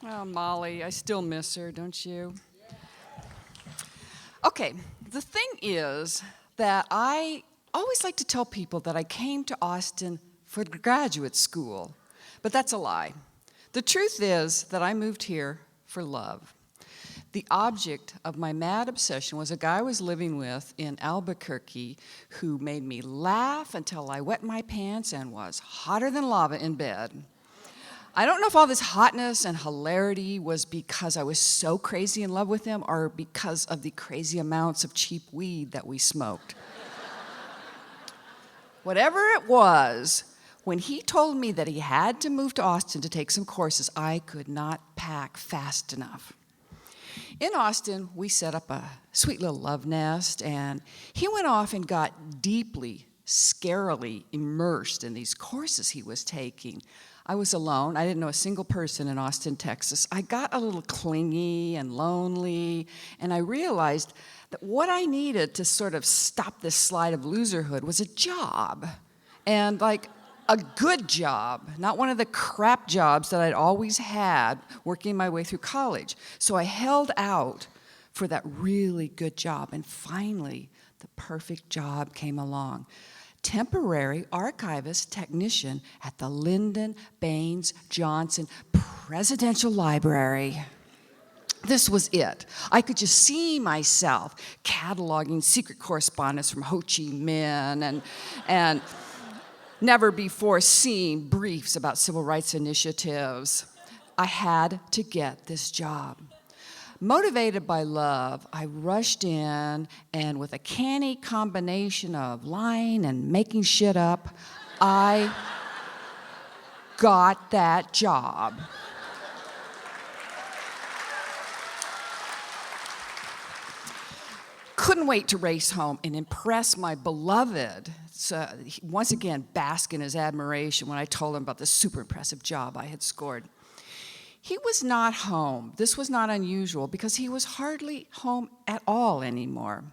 Well, Molly, I still miss her, don't you? Okay, the thing is that I always like to tell people that I came to Austin for graduate school, but that's a lie. The truth is that I moved here for love. The object of my mad obsession was a guy I was living with in Albuquerque who made me laugh until I wet my pants and was hotter than lava in bed. I don't know if all this hotness and hilarity was because I was so crazy in love with him or because of the crazy amounts of cheap weed that we smoked. Whatever it was, when he told me that he had to move to Austin to take some courses, I could not pack fast enough. In Austin, we set up a sweet little love nest, and he went off and got deeply, scarily immersed in these courses he was taking. I was alone. I didn't know a single person in Austin, Texas. I got a little clingy and lonely, and I realized that what I needed to sort of stop this slide of loserhood was a job, and like a good job, not one of the crap jobs that I'd always had working my way through college. So I held out for that really good job, and finally, the perfect job came along. Temporary archivist technician at the Lyndon Baines Johnson Presidential Library. This was it. I could just see myself cataloging secret correspondence from Ho Chi Minh and never before seen briefs about civil rights initiatives. I had to get this job. Motivated by love, I rushed in, and with a canny combination of lying and making shit up, I got that job. Couldn't wait to race home and impress my beloved. So once again, bask in his admiration when I told him about the super impressive job I had scored. He was not home. This was not unusual because he was hardly home at all anymore.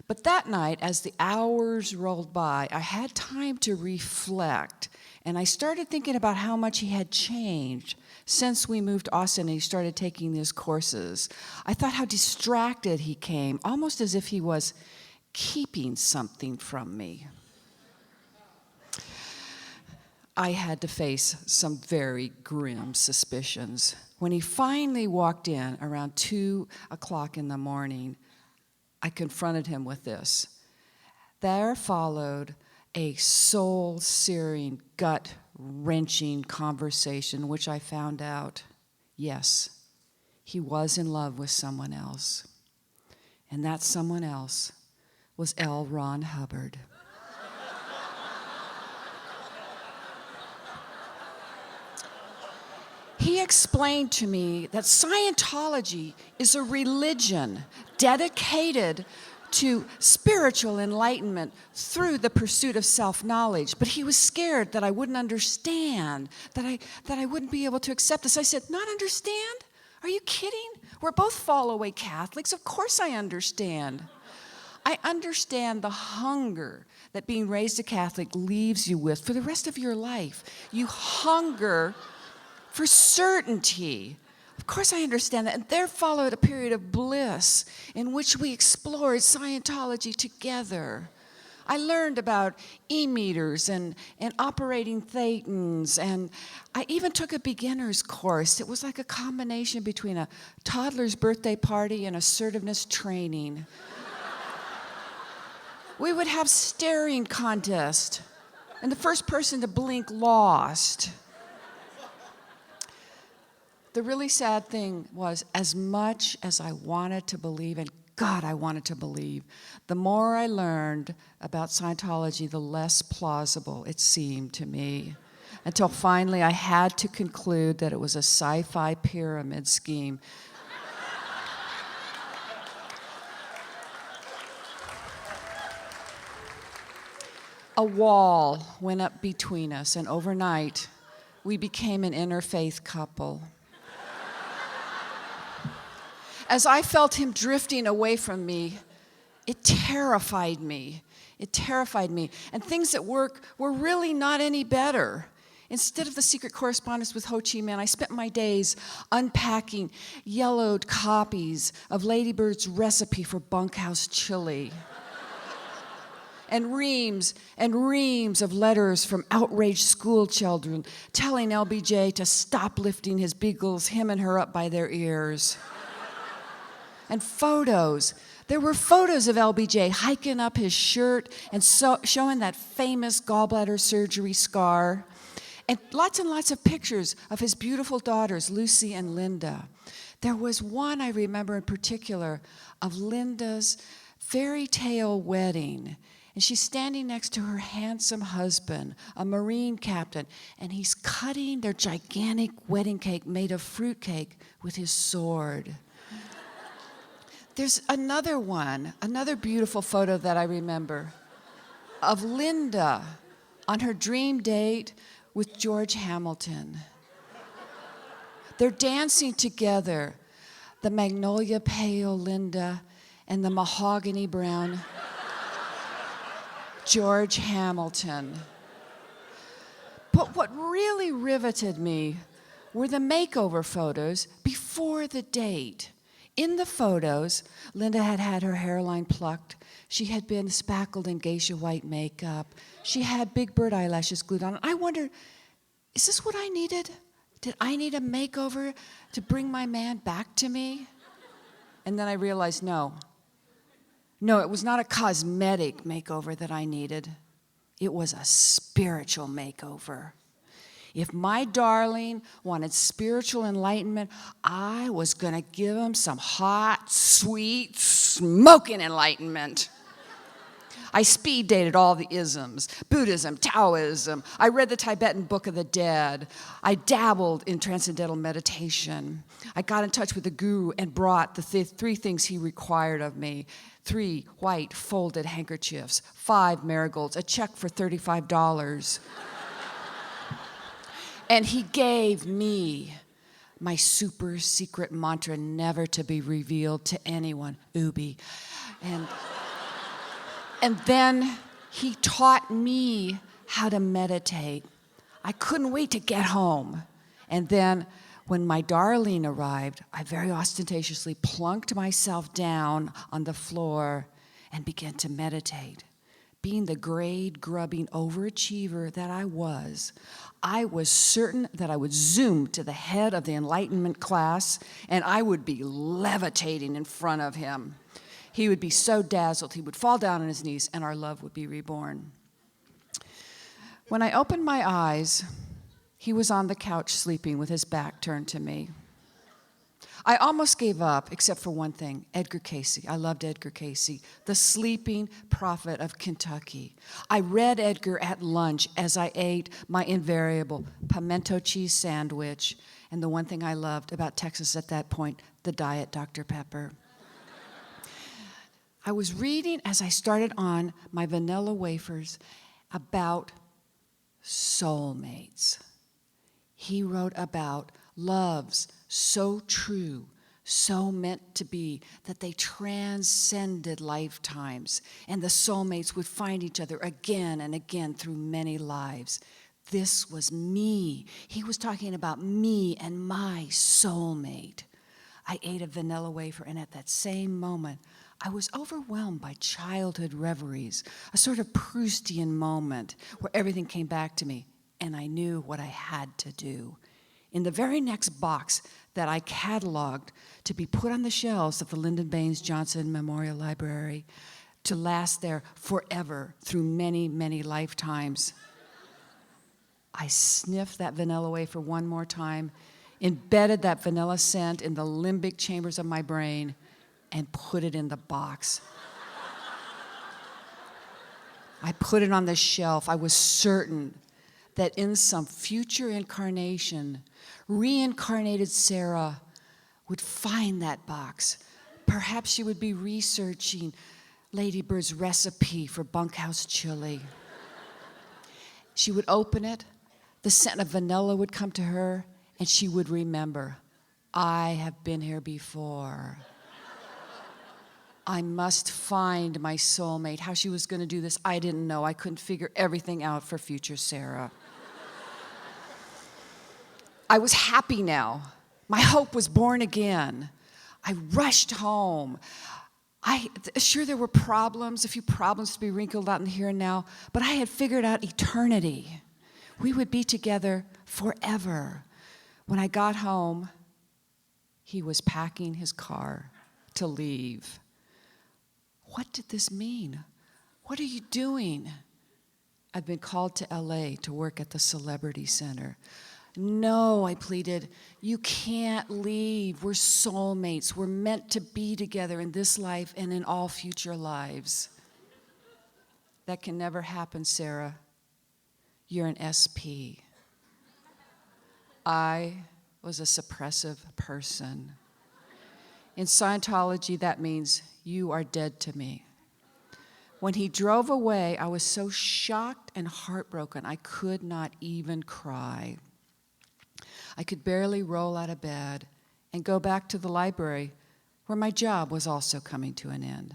But that night, as the hours rolled by, I had time to reflect, and I started thinking about how much he had changed since we moved to Austin and he started taking these courses. I thought how distracted he came, almost as if he was keeping something from me. I had to face some very grim suspicions. When he finally walked in around 2 o'clock in the morning, I confronted him with this. There followed a soul-searing, gut-wrenching conversation, which I found out, yes, he was in love with someone else. And that someone else was L. Ron Hubbard. He explained to me that Scientology is a religion dedicated to spiritual enlightenment through the pursuit of self-knowledge. But he was scared that I wouldn't understand, that I wouldn't be able to accept this. I said, not understand? Are you kidding? We're both fall-away Catholics. Of course I understand. I understand the hunger that being raised a Catholic leaves you with for the rest of your life. You hunger for certainty. Of course I understand that. And there followed a period of bliss in which we explored Scientology together. I learned about e-meters and operating thetans, and I even took a beginner's course. It was like a combination between a toddler's birthday party and assertiveness training. We would have staring contest, and the first person to blink lost. The really sad thing was, as much as I wanted to believe, and God, I wanted to believe, the more I learned about Scientology, the less plausible it seemed to me. Until finally I had to conclude that it was a sci-fi pyramid scheme. A wall went up between us, and overnight, we became an interfaith couple. As I felt him drifting away from me, it terrified me. It terrified me. And things at work were really not any better. Instead of the secret correspondence with Ho Chi Minh, I spent my days unpacking yellowed copies of Lady Bird's recipe for bunkhouse chili. And reams of letters from outraged school children telling LBJ to stop lifting his beagles, him and her up by their ears. And photos. There were photos of LBJ hiking up his shirt and showing that famous gallbladder surgery scar. And lots of pictures of his beautiful daughters, Lucy and Linda. There was one I remember in particular of Linda's fairy tale wedding. And she's standing next to her handsome husband, a Marine captain, and he's cutting their gigantic wedding cake made of fruitcake with his sword. There's another one, another beautiful photo that I remember of Linda on her dream date with George Hamilton. They're dancing together, the magnolia pale Linda and the mahogany brown George Hamilton. But what really riveted me were the makeover photos before the date. In the photos, Linda had had her hairline plucked. She had been spackled in geisha white makeup. She had big bird eyelashes glued on. I wondered, is this what I needed? Did I need a makeover to bring my man back to me? And then I realized, no, it was not a cosmetic makeover that I needed. It was a spiritual makeover. If my darling wanted spiritual enlightenment, I was going to give him some hot, sweet, smoking enlightenment. I speed dated all the isms, Buddhism, Taoism. I read the Tibetan Book of the Dead. I dabbled in transcendental meditation. I got in touch with the guru and brought the three things he required of me. 3 white folded handkerchiefs, 5 marigolds, a check for $35. And he gave me my super secret mantra, never to be revealed to anyone, Ubi. And then he taught me how to meditate. I couldn't wait to get home. And then when my darling arrived, I very ostentatiously plunked myself down on the floor and began to meditate. Being the grade-grubbing overachiever that I was certain that I would zoom to the head of the Enlightenment class and I would be levitating in front of him. He would be so dazzled, he would fall down on his knees and our love would be reborn. When I opened my eyes, he was on the couch sleeping with his back turned to me. I almost gave up, except for one thing, Edgar Cayce. I loved Edgar Cayce, the sleeping prophet of Kentucky. I read Edgar at lunch as I ate my invariable pimento cheese sandwich, and the one thing I loved about Texas at that point, the Diet Dr. Pepper. I was reading as I started on my vanilla wafers about soulmates. He wrote about loves so true, so meant to be, that they transcended lifetimes, and the soulmates would find each other again and again through many lives. This was me. He was talking about me and my soulmate. I ate a vanilla wafer, and at that same moment, I was overwhelmed by childhood reveries, a sort of Proustian moment where everything came back to me, and I knew what I had to do. In the very next box that I cataloged to be put on the shelves of the Lyndon Baines Johnson Memorial Library to last there forever through many, many lifetimes, I sniffed that vanilla wafer one more time, embedded that vanilla scent in the limbic chambers of my brain, and put it in the box. I put it on the shelf. I was certain that in some future incarnation, reincarnated Sarah would find that box. Perhaps she would be researching Lady Bird's recipe for bunkhouse chili. She would open it, the scent of vanilla would come to her, and she would remember, I have been here before. I must find my soulmate. How she was going to do this, I didn't know. I couldn't figure everything out for future Sarah. I was happy now. My hope was born again. I rushed home. Sure, there were problems, a few problems to be wrinkled out in the here and now, but I had figured out eternity. We would be together forever. When I got home, he was packing his car to leave. What did this mean? What are you doing? I'd been called to LA to work at the Celebrity Center. No, I pleaded, you can't leave. We're soulmates. We're meant to be together in this life and in all future lives. That can never happen, Sarah. You're an SP. I was a suppressive person. In Scientology, that means you are dead to me. When he drove away, I was so shocked and heartbroken, I could not even cry. I could barely roll out of bed and go back to the library, where my job was also coming to an end.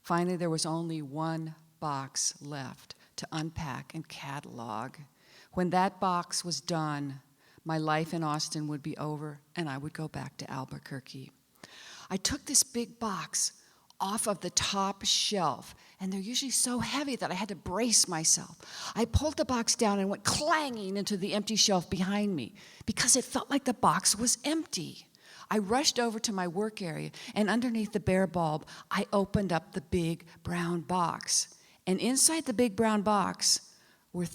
Finally, there was only one box left to unpack and catalog. When that box was done, my life in Austin would be over, and I would go back to Albuquerque. I took this big box off of the top shelf, and they're usually so heavy that I had to brace myself. I pulled the box down and went clanging into the empty shelf behind me because it felt like the box was empty. I rushed over to my work area, and underneath the bare bulb, I opened up the big brown box. And inside the big brown box were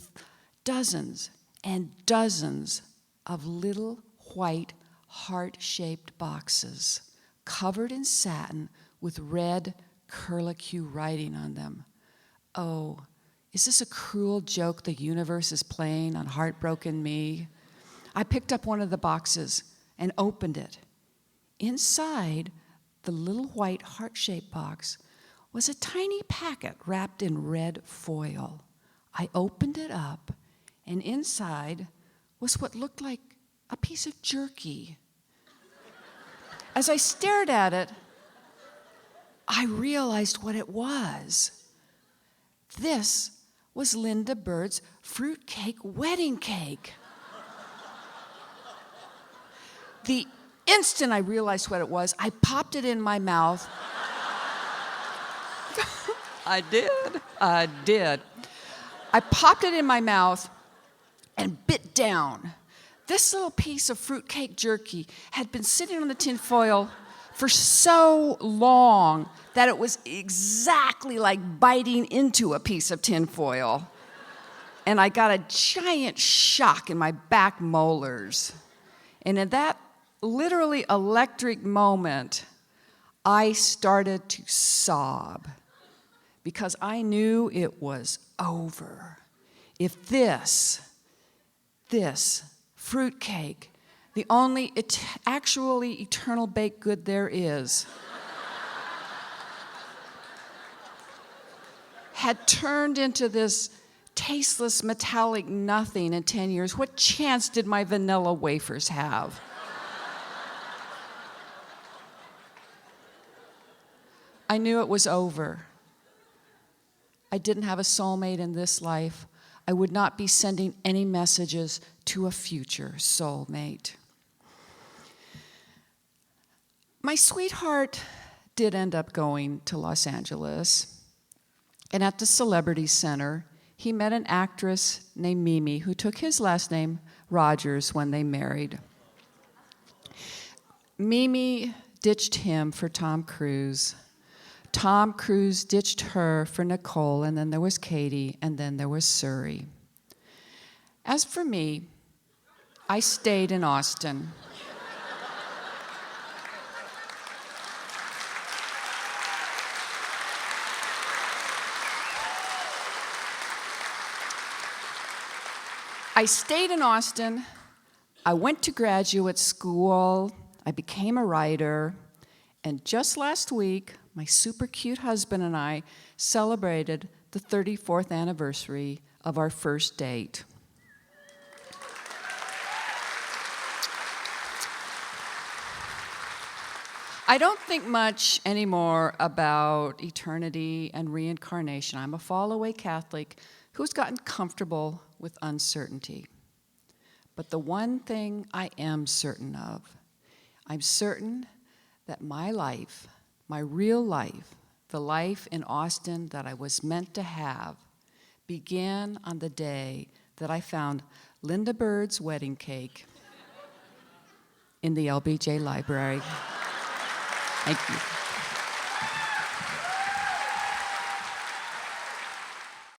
dozens and dozens of little white heart-shaped boxes covered in satin with red curlicue writing on them. Oh, is this a cruel joke the universe is playing on heartbroken me? I picked up one of the boxes and opened it. Inside the little white heart-shaped box was a tiny packet wrapped in red foil. I opened it up, and inside was what looked like a piece of jerky. As I stared at it, I realized what it was. This was Linda Bird's fruitcake wedding cake. The instant I realized what it was, I popped it in my mouth. I did. I popped it in my mouth and bit down. This little piece of fruitcake jerky had been sitting on the tin foil for so long that it was exactly like biting into a piece of tin foil. And I got a giant shock in my back molars. And in that literally electric moment, I started to sob because I knew it was over. If this fruitcake, the only actually eternal baked good there is, had turned into this tasteless metallic nothing in 10 years, what chance did my vanilla wafers have? I knew it was over. I didn't have a soulmate in this life. I would not be sending any messages to a future soulmate. My sweetheart did end up going to Los Angeles, and at the Celebrity Center, he met an actress named Mimi who took his last name, Rogers, when they married. Mimi ditched him for Tom Cruise. Tom Cruise ditched her for Nicole, and then there was Katie, and then there was Suri. As for me, I stayed in Austin. I stayed in Austin. I went to graduate school. I became a writer. And just last week, my super cute husband and I celebrated the 34th anniversary of our first date. I don't think much anymore about eternity and reincarnation. I'm a fall-away Catholic who's gotten comfortable with uncertainty. But the one thing I am certain of, I'm certain that my life, my real life, the life in Austin that I was meant to have, began on the day that I found Linda Bird's wedding cake in the LBJ library. Thank you.